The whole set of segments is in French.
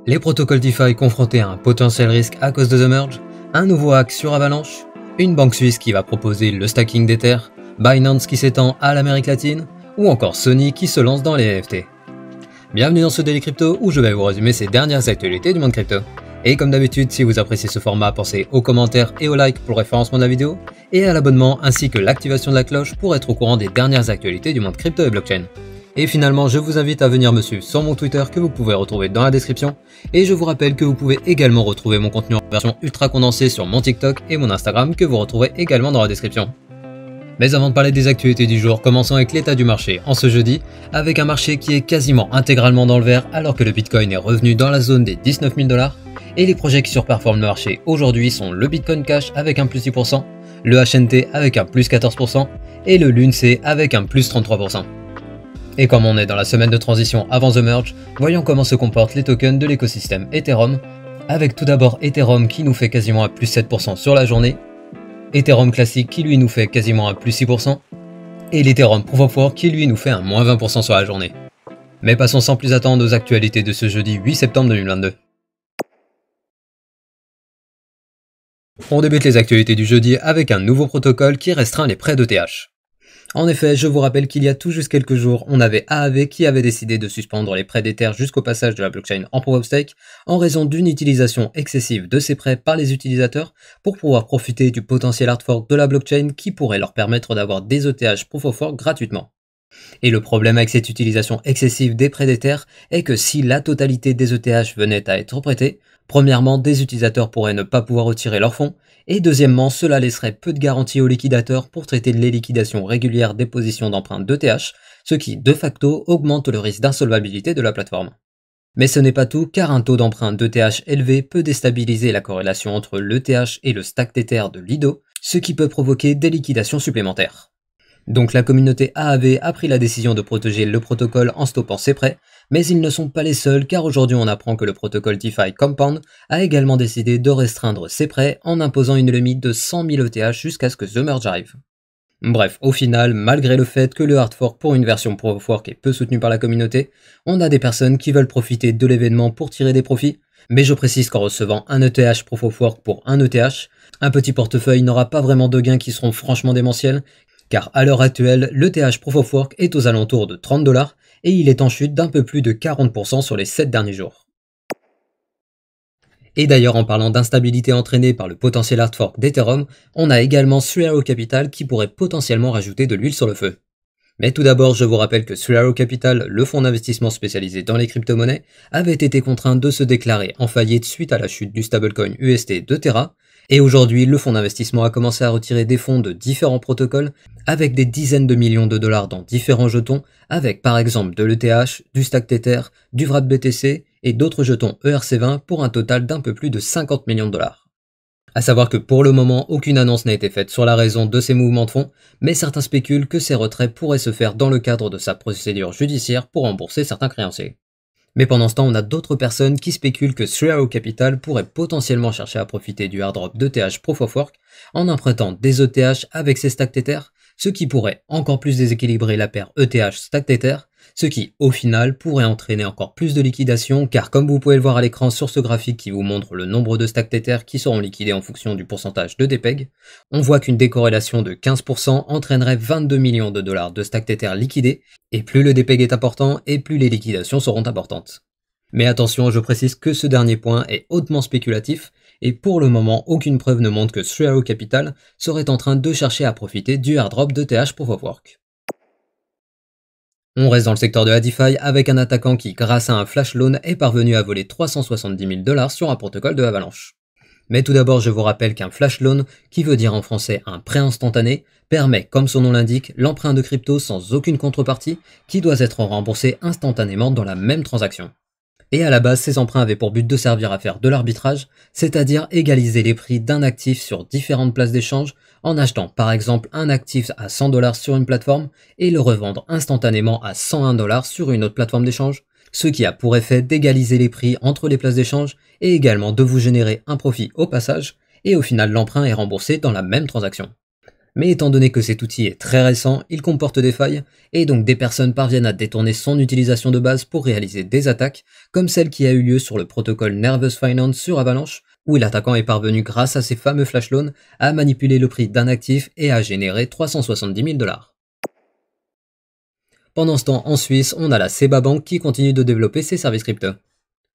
Les protocoles DeFi confrontés à un potentiel risque à cause de The Merge, un nouveau hack sur Avalanche, une banque suisse qui va proposer le stacking d'Ether, Binance qui s'étend à l'Amérique latine, ou encore Sony qui se lance dans les NFT. Bienvenue dans ce Daily Crypto où je vais vous résumer ces dernières actualités du monde crypto. Et comme d'habitude, si vous appréciez ce format, pensez aux commentaires et aux likes pour le référencement de la vidéo, et à l'abonnement ainsi que l'activation de la cloche pour être au courant des dernières actualités du monde crypto et blockchain. Et finalement, je vous invite à venir me suivre sur mon Twitter que vous pouvez retrouver dans la description, et je vous rappelle que vous pouvez également retrouver mon contenu en version ultra condensée sur mon TikTok et mon Instagram que vous retrouverez également dans la description. Mais avant de parler des actualités du jour, commençons avec l'état du marché en ce jeudi, avec un marché qui est quasiment intégralement dans le vert alors que le Bitcoin est revenu dans la zone des 19 000 $, et les projets qui surperforment le marché aujourd'hui sont le Bitcoin Cash avec un plus 6%, le HNT avec un plus 14% et le LUNC avec un plus 33%. Et comme on est dans la semaine de transition avant The Merge, voyons comment se comportent les tokens de l'écosystème Ethereum, avec tout d'abord Ethereum qui nous fait quasiment un plus 7% sur la journée, Ethereum classique qui lui nous fait quasiment un plus 6%, et l'Ethereum Proof of Work qui lui nous fait un moins 20% sur la journée. Mais passons sans plus attendre aux actualités de ce jeudi 8 septembre 2022. On débute les actualités du jeudi avec un nouveau protocole qui restreint les prêts d'ETH. En effet, je vous rappelle qu'il y a tout juste quelques jours, on avait Aave qui avait décidé de suspendre les prêts d'Ether jusqu'au passage de la blockchain en Proof of Stake en raison d'une utilisation excessive de ces prêts par les utilisateurs pour pouvoir profiter du potentiel hard fork de la blockchain qui pourrait leur permettre d'avoir des ETH Proof of Work gratuitement. Et le problème avec cette utilisation excessive des prêts d'Ether est que si la totalité des ETH venait à être prêtés, premièrement, des utilisateurs pourraient ne pas pouvoir retirer leurs fonds, et deuxièmement, cela laisserait peu de garanties aux liquidateurs pour traiter les liquidations régulières des positions d'emprunt d'ETH, ce qui, de facto, augmente le risque d'insolvabilité de la plateforme. Mais ce n'est pas tout, car un taux d'emprunt d'ETH élevé peut déstabiliser la corrélation entre l'ETH et le stack d'Ether de Lido, ce qui peut provoquer des liquidations supplémentaires. Donc la communauté Aave a pris la décision de protéger le protocole en stoppant ses prêts, mais ils ne sont pas les seuls car aujourd'hui on apprend que le protocole DeFi Compound a également décidé de restreindre ses prêts en imposant une limite de 100 000 ETH jusqu'à ce que The Merge arrive. Bref, au final, malgré le fait que le hard fork pour une version Proof of Work est peu soutenu par la communauté, on a des personnes qui veulent profiter de l'événement pour tirer des profits, mais je précise qu'en recevant un ETH Proof of Work pour un ETH, un petit portefeuille n'aura pas vraiment de gains qui seront franchement démentiels, car à l'heure actuelle, l'ETH Proof of Work est aux alentours de 30 $ et il est en chute d'un peu plus de 40% sur les 7 derniers jours. Et d'ailleurs, en parlant d'instabilité entraînée par le potentiel hard fork d'Ethereum, on a également 3Arrow Capital qui pourrait potentiellement rajouter de l'huile sur le feu. Mais tout d'abord, je vous rappelle que 3Arrow Capital, le fonds d'investissement spécialisé dans les crypto-monnaies, avait été contraint de se déclarer en faillite suite à la chute du stablecoin UST de Terra, et aujourd'hui, le fonds d'investissement a commencé à retirer des fonds de différents protocoles avec des dizaines de millions de dollars dans différents jetons, avec par exemple de l'ETH, du stack Tether, du Wrap BTC et d'autres jetons ERC20 pour un total d'un peu plus de 50 millions de dollars. À savoir que pour le moment, aucune annonce n'a été faite sur la raison de ces mouvements de fonds, mais certains spéculent que ces retraits pourraient se faire dans le cadre de sa procédure judiciaire pour rembourser certains créanciers. Mais pendant ce temps, on a d'autres personnes qui spéculent que 3Arrow Capital pourrait potentiellement chercher à profiter du hard drop d'ETH Proof of Work en empruntant des ETH avec ses stacks Tether, ce qui pourrait encore plus déséquilibrer la paire ETH stack Tether, ce qui au final pourrait entraîner encore plus de liquidation car comme vous pouvez le voir à l'écran sur ce graphique qui vous montre le nombre de stacks Tether qui seront liquidés en fonction du pourcentage de DPEG, on voit qu'une décorrélation de 15% entraînerait 22 millions de dollars de stacks Tether liquidés, et plus le DPEG est important et plus les liquidations seront importantes. Mais attention, je précise que ce dernier point est hautement spéculatif, et pour le moment, aucune preuve ne montre que 3Arrow Capital serait en train de chercher à profiter du hard drop d'ETH Proof of Work. On reste dans le secteur de la DeFi avec un attaquant qui, grâce à un flash loan, est parvenu à voler 370 000 $ sur un protocole de Avalanche. Mais tout d'abord, je vous rappelle qu'un flash loan, qui veut dire en français un prêt instantané, permet, comme son nom l'indique, l'emprunt de crypto sans aucune contrepartie, qui doit être remboursé instantanément dans la même transaction. Et à la base, ces emprunts avaient pour but de servir à faire de l'arbitrage, c'est-à-dire égaliser les prix d'un actif sur différentes places d'échange en achetant par exemple un actif à 100 $ sur une plateforme et le revendre instantanément à 101 $ sur une autre plateforme d'échange, ce qui a pour effet d'égaliser les prix entre les places d'échange et également de vous générer un profit au passage, et au final l'emprunt est remboursé dans la même transaction. Mais étant donné que cet outil est très récent, il comporte des failles, et donc des personnes parviennent à détourner son utilisation de base pour réaliser des attaques, comme celle qui a eu lieu sur le protocole Nervous Finance sur Avalanche, où l'attaquant est parvenu grâce à ses fameux flash loans à manipuler le prix d'un actif et à générer 370 000 $. Pendant ce temps, en Suisse, on a la Seba Bank qui continue de développer ses services crypto.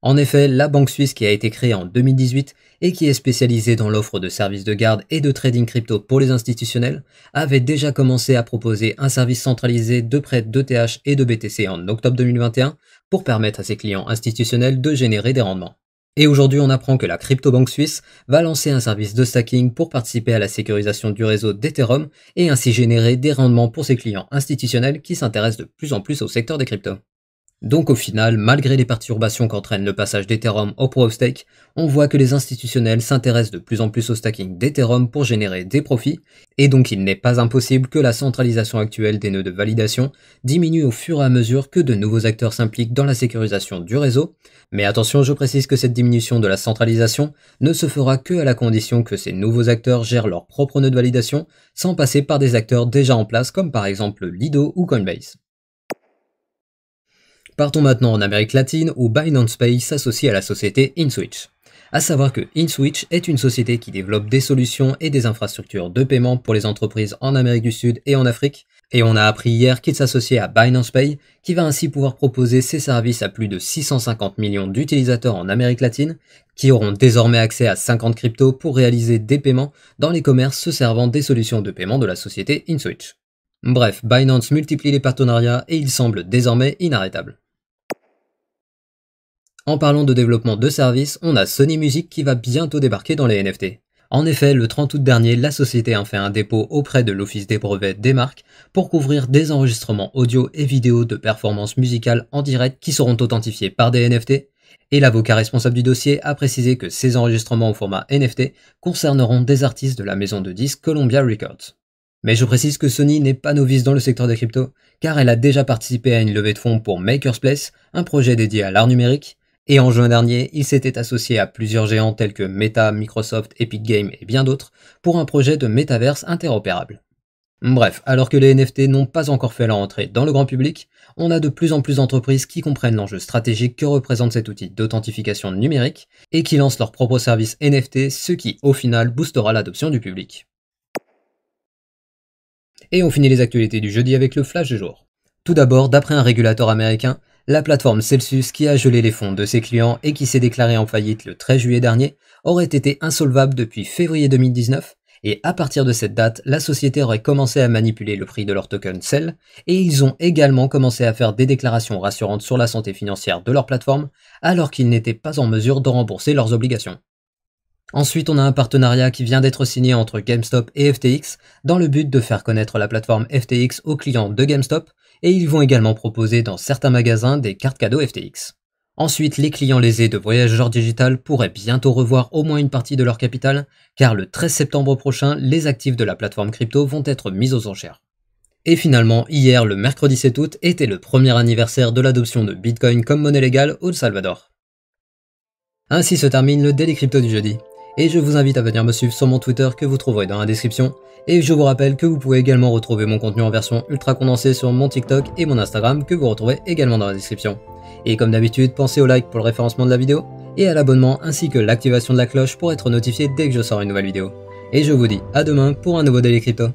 En effet, la banque suisse qui a été créée en 2018 et qui est spécialisée dans l'offre de services de garde et de trading crypto pour les institutionnels, avait déjà commencé à proposer un service centralisé de prêt d'ETH et de BTC en octobre 2021 pour permettre à ses clients institutionnels de générer des rendements. Et aujourd'hui, on apprend que la crypto-banque suisse va lancer un service de stacking pour participer à la sécurisation du réseau d'Ethereum et ainsi générer des rendements pour ses clients institutionnels qui s'intéressent de plus en plus au secteur des cryptos. Donc au final, malgré les perturbations qu'entraîne le passage d'Ethereum au Proof of Stake, on voit que les institutionnels s'intéressent de plus en plus au stacking d'Ethereum pour générer des profits, et donc il n'est pas impossible que la centralisation actuelle des nœuds de validation diminue au fur et à mesure que de nouveaux acteurs s'impliquent dans la sécurisation du réseau, mais attention, je précise que cette diminution de la centralisation ne se fera que à la condition que ces nouveaux acteurs gèrent leurs propres nœuds de validation sans passer par des acteurs déjà en place comme par exemple Lido ou Coinbase. Partons maintenant en Amérique latine où Binance Pay s'associe à la société InSwitch. À savoir que InSwitch est une société qui développe des solutions et des infrastructures de paiement pour les entreprises en Amérique du Sud et en Afrique, et on a appris hier qu'il s'associait à Binance Pay, qui va ainsi pouvoir proposer ses services à plus de 650 millions d'utilisateurs en Amérique latine, qui auront désormais accès à 50 cryptos pour réaliser des paiements dans les commerces se servant des solutions de paiement de la société InSwitch. Bref, Binance multiplie les partenariats et il semble désormais inarrêtable. En parlant de développement de services, on a Sony Music qui va bientôt débarquer dans les NFT. En effet, le 30 août dernier, la société a fait un dépôt auprès de l'Office des brevets des marques pour couvrir des enregistrements audio et vidéo de performances musicales en direct qui seront authentifiés par des NFT, et l'avocat responsable du dossier a précisé que ces enregistrements au format NFT concerneront des artistes de la maison de disques Columbia Records. Mais je précise que Sony n'est pas novice dans le secteur des cryptos, car elle a déjà participé à une levée de fonds pour Maker's Place, un projet dédié à l'art numérique, et en juin dernier, il s'était associé à plusieurs géants tels que Meta, Microsoft, Epic Games et bien d'autres pour un projet de métaverse interopérable. Bref, alors que les NFT n'ont pas encore fait leur entrée dans le grand public, on a de plus en plus d'entreprises qui comprennent l'enjeu stratégique que représente cet outil d'authentification numérique et qui lancent leur propre service NFT, ce qui au final boostera l'adoption du public. Et on finit les actualités du jeudi avec le flash du jour. Tout d'abord, d'après un régulateur américain, la plateforme Celsius qui a gelé les fonds de ses clients et qui s'est déclarée en faillite le 13 juillet dernier aurait été insolvable depuis février 2019 et à partir de cette date, la société aurait commencé à manipuler le prix de leur token CEL et ils ont également commencé à faire des déclarations rassurantes sur la santé financière de leur plateforme alors qu'ils n'étaient pas en mesure de rembourser leurs obligations. Ensuite, on a un partenariat qui vient d'être signé entre GameStop et FTX dans le but de faire connaître la plateforme FTX aux clients de GameStop et ils vont également proposer dans certains magasins des cartes cadeaux FTX. Ensuite, les clients lésés de Voyageur Digital pourraient bientôt revoir au moins une partie de leur capital car le 13 septembre prochain, les actifs de la plateforme crypto vont être mis aux enchères. Et finalement, hier, le mercredi 7 août, était le premier anniversaire de l'adoption de Bitcoin comme monnaie légale au Salvador. Ainsi se termine le Daily Crypto du jeudi. Et je vous invite à venir me suivre sur mon Twitter que vous trouverez dans la description. Et je vous rappelle que vous pouvez également retrouver mon contenu en version ultra condensée sur mon TikTok et mon Instagram que vous retrouvez également dans la description. Et comme d'habitude, pensez au like pour le référencement de la vidéo et à l'abonnement ainsi que l'activation de la cloche pour être notifié dès que je sors une nouvelle vidéo. Et je vous dis à demain pour un nouveau Daily Crypto.